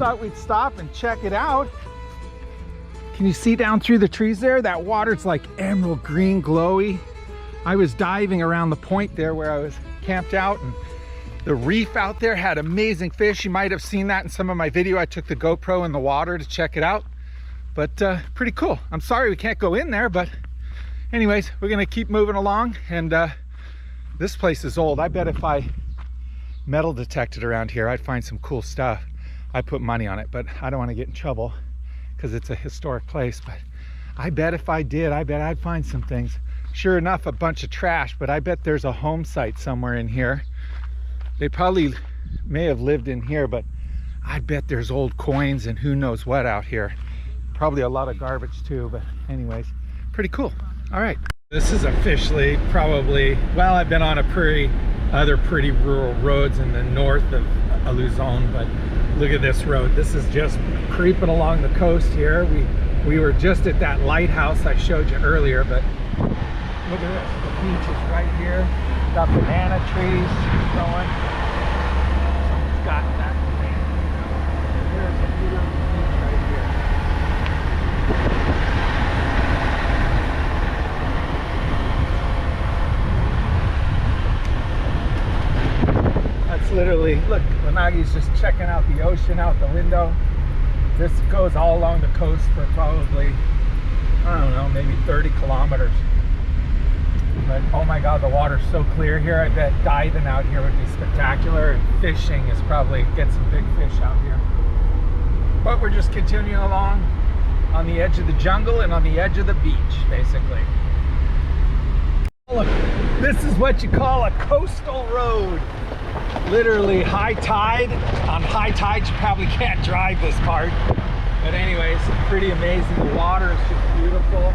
thought we'd stop and check it out. Can you see down through the trees there? That water's like emerald green, glowy. I was diving around the point there where I was camped out, and the reef out there had amazing fish. You might have seen that in some of my video. I took the GoPro in the water to check it out, but pretty cool. I'm sorry we can't go in there, but anyways, we're gonna keep moving along. And this place is old. I bet if I metal detected around here, I'd find some cool stuff. I put money on it, but I don't want to get in trouble because it's a historic place. But I bet if I did, I bet I'd find some things. Sure enough, a bunch of trash, but I bet there's a home site somewhere in here. They probably may have lived in here, but I bet there's old coins and who knows what out here. Probably a lot of garbage too, but anyways, pretty cool. All right, this is officially probably, well, I've been on other pretty rural roads in the north of Luzon, but look at this road. This is just creeping along the coast here. We were just at that lighthouse I showed you earlier, but look at this. The beach is right here. Got banana trees growing. Someone's got that banana. There's a beautiful beach right here. That's literally, look, Wanagi's just checking out the ocean out the window. This goes all along the coast for probably, I don't know, maybe 30 kilometers. But oh my God, the water's so clear here. I bet diving out here would be spectacular, and fishing is probably get some big fish out here. But we're just continuing along on the edge of the jungle and on the edge of the beach, basically. Look, this is what you call a coastal road. Literally high tide. On high tide, you probably can't drive this part. But anyways, pretty amazing. The water is just beautiful.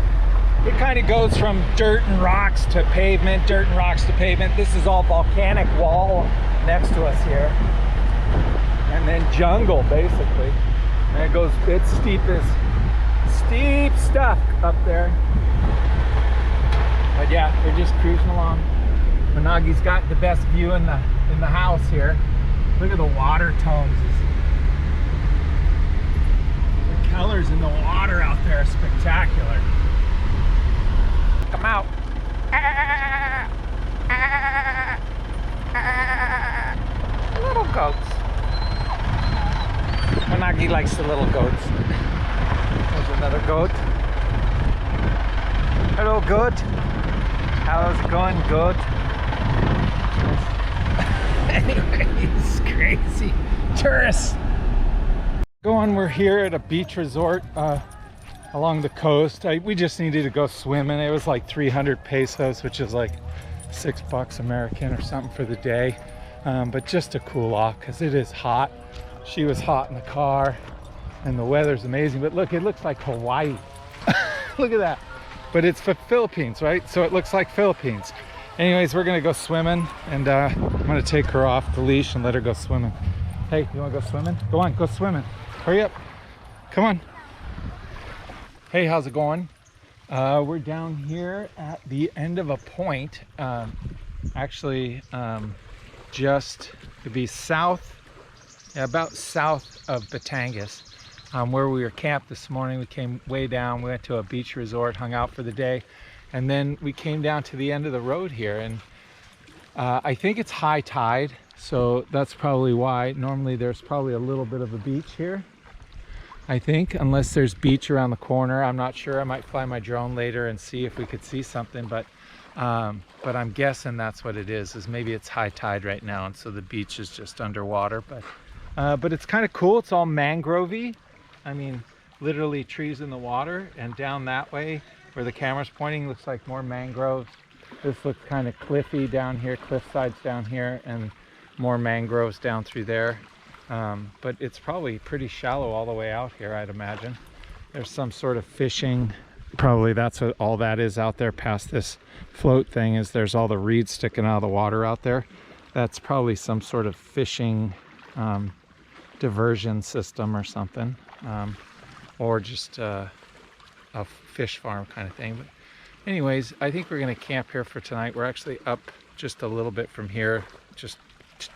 It kind of goes from dirt and rocks to pavement, dirt and rocks to pavement. This is all volcanic wall next to us here. And then jungle, basically. And it goes, it's steep stuff up there. But yeah, we're just cruising along. Managi's got the best view in the house here. Look at the water tones. The colors in the water out there are spectacular. Come out. Little goats. Managi likes the little goats. There's another goat. Hello, goat. How's it going, goat? Anyways, crazy tourists. We're here at a beach resort along the coast. We just needed to go swimming. It was like 300 pesos, which is like $6 American or something for the day. But just to cool off because it is hot. She was hot in the car and the weather's amazing. But look, it looks like Hawaii. Look at that. But it's for Philippines, right? So it looks like Philippines. Anyways, we're gonna go swimming, and I'm gonna take her off the leash and let her go swimming. Hey, you wanna go swimming? Go on, go swimming. Hurry up. Come on. Hey, how's it going? We're down here at the end of a point. Actually, just to be south, about south of Batangas, where we were camped this morning. We came way down, we went to a beach resort, hung out for the day, and then we came down to the end of the road here, and I think it's high tide, so that's probably why. Normally there's probably a little bit of a beach here, I think, unless there's beach around the corner. I'm not sure. I might fly my drone later and see if we could see something, but I'm guessing that's what it is maybe it's high tide right now, and so the beach is just underwater. But it's kind of cool. It's all mangrove-y. I mean, literally trees in the water, and down that way where the camera's pointing looks like more mangroves. This looks kind of cliffy down here, cliff sides down here, and more mangroves down through there. But it's probably pretty shallow all the way out here, I'd imagine. There's some sort of fishing. Probably that's what all that is out there past this float thing, is there's all the reeds sticking out of the water out there. That's probably some sort of fishing diversion system or something, or just a fish farm kind of thing. But anyways, I think we're going to camp here for tonight. We're actually up just a little bit from here, just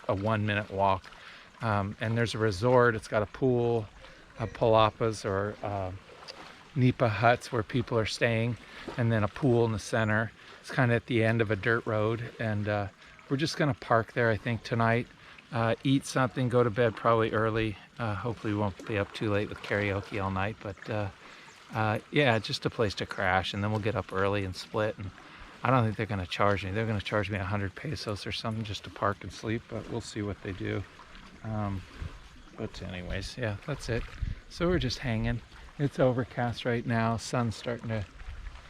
a 1-minute walk. And there's a resort. It's got a pool, palapas or nipa huts where people are staying, and then a pool in the center. It's kind of at the end of a dirt road, and we're just gonna park there, I think, tonight, eat something, go to bed probably early. Hopefully we won't be up too late with karaoke all night, but yeah, just a place to crash, and then we'll get up early and split. And I don't think they're gonna charge me. They're gonna charge me 100 pesos or something just to park and sleep, but we'll see what they do. But anyways, yeah, that's it. So we're just hanging. It's overcast right now. Sun's starting to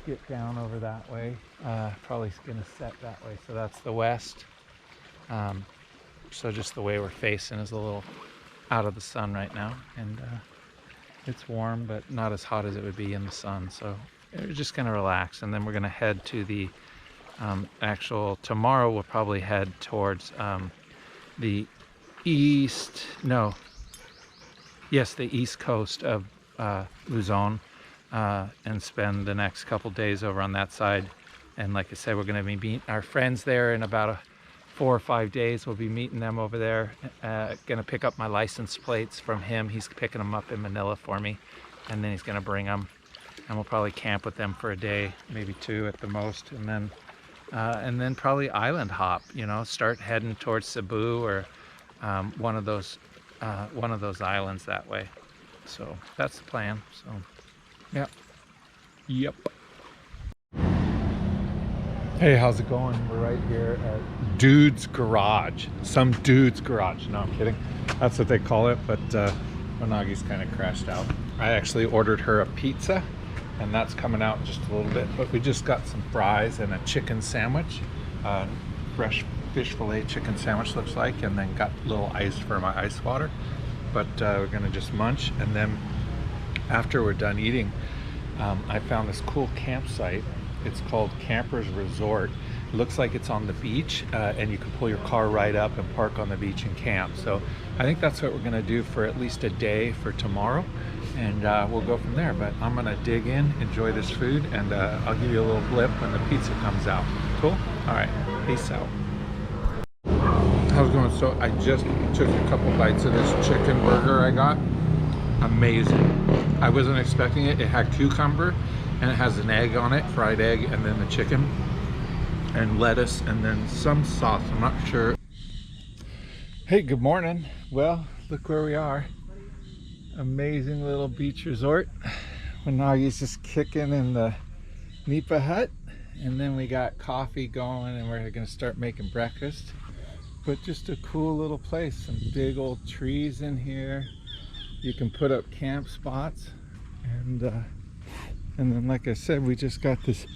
get down over that way. Probably gonna set that way. So that's the west. So just the way we're facing is a little out of the sun right now, and it's warm, but not as hot as it would be in the sun. So we're just gonna relax, and then we're gonna head to the tomorrow we'll probably head towards the east coast of Luzon, and spend the next couple days over on that side. And like I said, we're going to be meeting our friends there in about 4 or 5 days. We'll be meeting them over there. Going to pick up my license plates from him. He's picking them up in Manila for me, and then he's going to bring them, and we'll probably camp with them for a day, maybe 2 at the most, and then probably island hop, you know, start heading towards Cebu or one of those islands that way. So that's the plan. So yep. Hey, how's it going? We're right here at Dude's Garage. Some dude's garage. No, I'm kidding. That's what they call it, but Onagi's kind of crashed out. I actually ordered her a pizza, and that's coming out in just a little bit, but we just got some fries and a chicken sandwich, fresh fish fillet chicken sandwich looks like, and then got a little ice for my ice water. But we're gonna just munch, and then after we're done eating, I found this cool campsite. It's called Campers Resort. It looks like it's on the beach, and you can pull your car right up and park on the beach and camp. So I think that's what we're gonna do for at least a day for tomorrow, and we'll go from there. But I'm gonna dig in, enjoy this food, and I'll give you a little blip when the pizza comes out. Cool? All right, peace out. How's it going? So I just took a couple bites of this chicken burger I got. Amazing. I wasn't expecting it. It had cucumber, and it has an egg on it, fried egg, and then the chicken and lettuce, and then some sauce. I'm not sure. Hey, good morning. Well, look where we are. Amazing little beach resort. Nagi's just kicking in the nipa hut, and then we got coffee going, and we're gonna start making breakfast. But just a cool little place. Some big old trees in here. You can put up camp spots, and then, like I said, we just got this.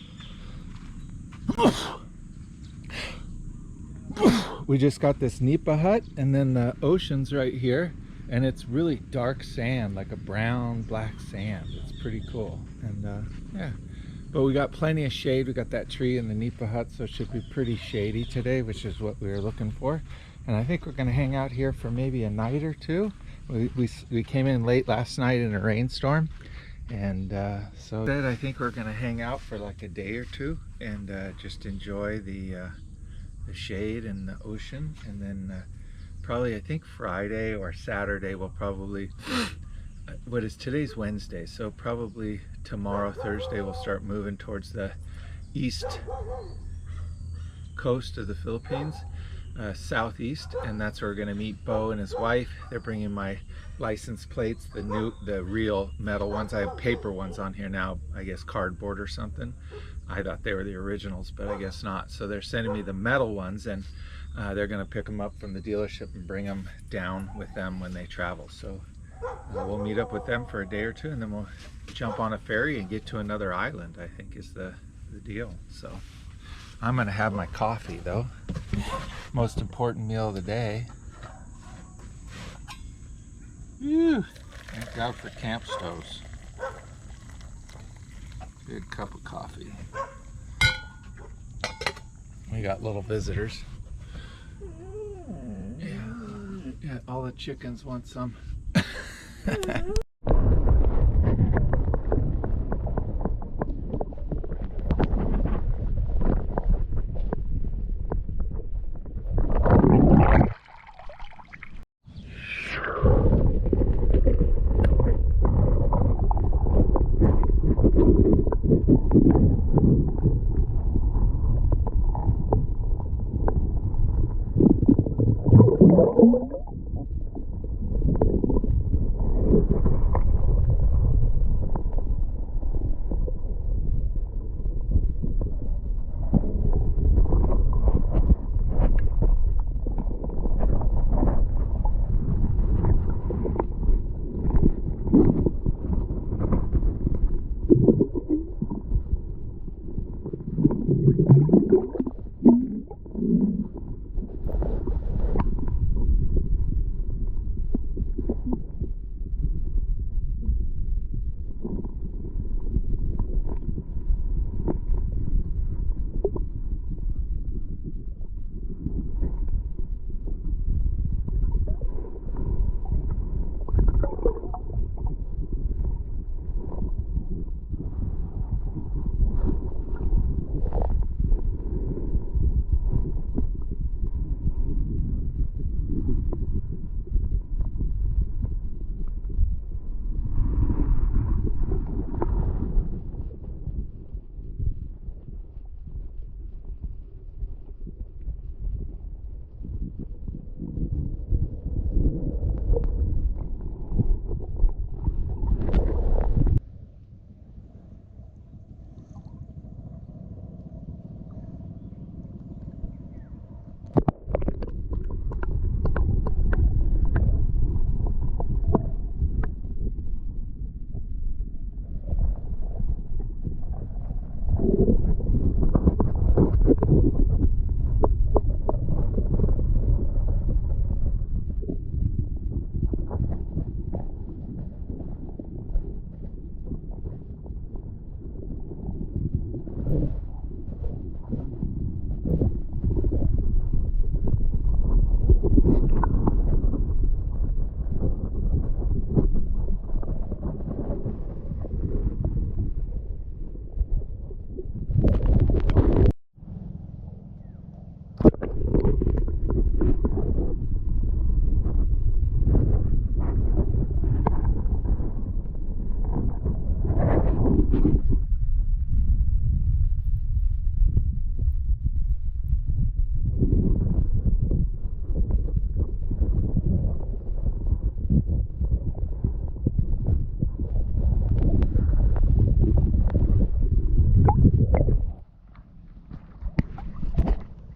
We just got this nipa hut, and then the ocean's right here, and it's really dark sand, like a brown black sand. It's pretty cool, and yeah. But we got plenty of shade. We got that tree in the nipa hut, so it should be pretty shady today, which is what we were looking for. And I think we're going to hang out here for maybe a night or two. We came in late last night in a rainstorm, and so I think we're going to hang out for like a day or two and just enjoy the shade and the ocean. And then probably, I think Friday or Saturday we'll probably today's Wednesday, so probably tomorrow, Thursday, we'll start moving towards the east coast of the Philippines, southeast, and that's where we're going to meet Bo and his wife. They're bringing my license plates, the real metal ones. I have paper ones on here now, I guess cardboard or something. I thought they were the originals, but I guess not. So they're sending me the metal ones, and they're going to pick them up from the dealership and bring them down with them when they travel. So we'll meet up with them for a day or two, and then we'll jump on a ferry and get to another island, I think is the deal. So I'm gonna have my coffee though. Most important meal of the day. Whew. Thank God for camp stoves. Good cup of coffee. We got little visitors. Yeah, all the chickens want some.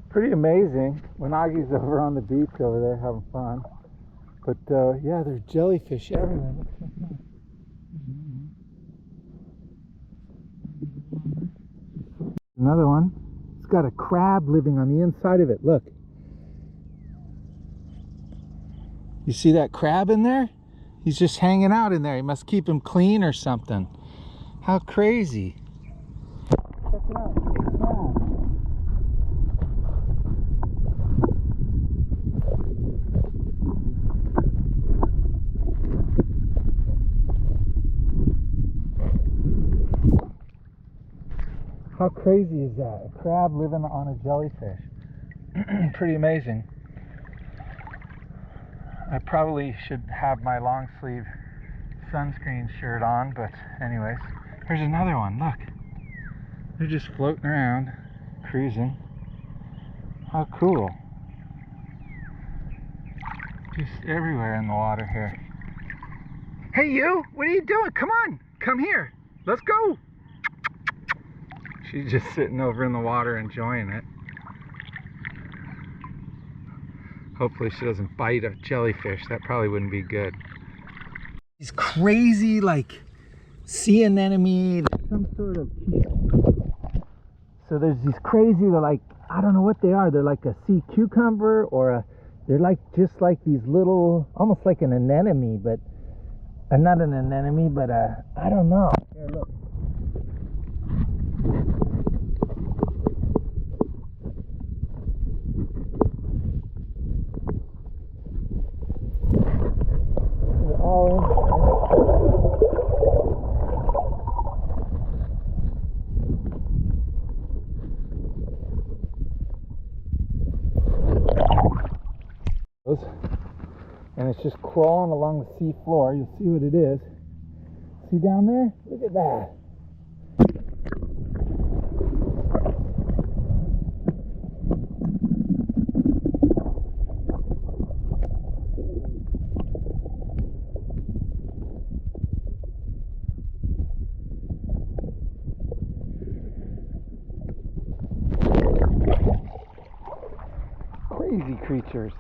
Pretty amazing. Wanagi's over on the beach over there having fun. But yeah, there's jellyfish everywhere. Look, check it out. Another one. It's got a crab living on the inside of it. Look. You see that crab in there? He's just hanging out in there. He must keep him clean or something. How crazy. Check it out. Big crab. How crazy is that? A crab living on a jellyfish. Pretty amazing. I probably should have my long sleeve sunscreen shirt on, but anyways. Here's another one, look. They're just floating around, cruising. How cool. Just everywhere in the water here. Hey you, what are you doing? Come on, come here. Let's go. She's just sitting over in the water enjoying it. Hopefully she doesn't bite a jellyfish. That probably wouldn't be good. These crazy, like, sea anemone, some sort of... So there's these crazy, they're like, I don't know what they are. They're like a sea cucumber or a... They're like, just like these little, almost like an anemone, but... not an anemone, but I don't know. Here, look. And it's just crawling along the sea floor. You'll see what it is. See down there? Look at that. Crazy creatures.